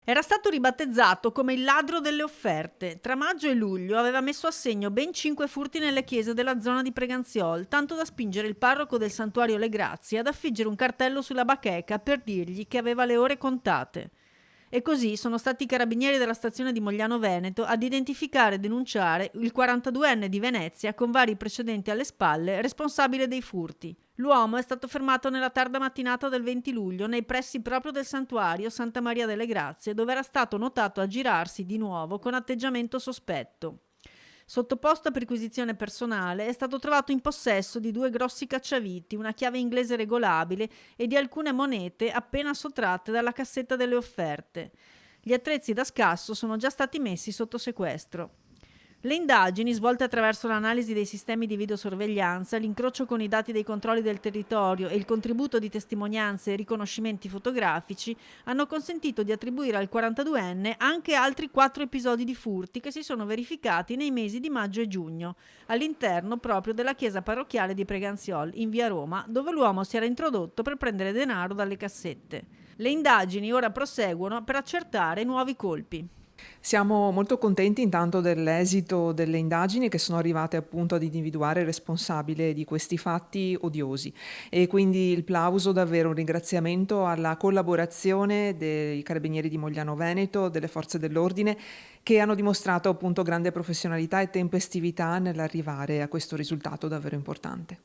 Era stato ribattezzato come il ladro delle offerte. Tra maggio e luglio aveva messo a segno ben 5 furti nelle chiese della zona di Preganziol, tanto da spingere il parroco del santuario Le Grazie ad affiggere un cartello sulla bacheca per dirgli che aveva le ore contate. E così sono stati i carabinieri della stazione di Mogliano Veneto ad identificare e denunciare il 42enne di Venezia con vari precedenti alle spalle responsabile dei furti. L'uomo è stato fermato nella tarda mattinata del 20 luglio nei pressi proprio del santuario Santa Maria delle Grazie, dove era stato notato aggirarsi di nuovo con atteggiamento sospetto. Sottoposto a perquisizione personale, è stato trovato in possesso di 2 grossi cacciaviti, una chiave inglese regolabile e di alcune monete appena sottratte dalla cassetta delle offerte. Gli attrezzi da scasso sono già stati messi sotto sequestro. Le indagini, svolte attraverso l'analisi dei sistemi di videosorveglianza, l'incrocio con i dati dei controlli del territorio e il contributo di testimonianze e riconoscimenti fotografici, hanno consentito di attribuire al 42enne anche altri 4 episodi di furti che si sono verificati nei mesi di maggio e giugno, all'interno proprio della chiesa parrocchiale di Preganziol, in via Roma, dove l'uomo si era introdotto per prendere denaro dalle cassette. Le indagini ora proseguono per accertare nuovi colpi. Siamo molto contenti intanto dell'esito delle indagini che sono arrivate appunto ad individuare il responsabile di questi fatti odiosi e quindi il plauso, davvero un ringraziamento alla collaborazione dei Carabinieri di Mogliano Veneto, delle forze dell'ordine che hanno dimostrato appunto grande professionalità e tempestività nell'arrivare a questo risultato davvero importante.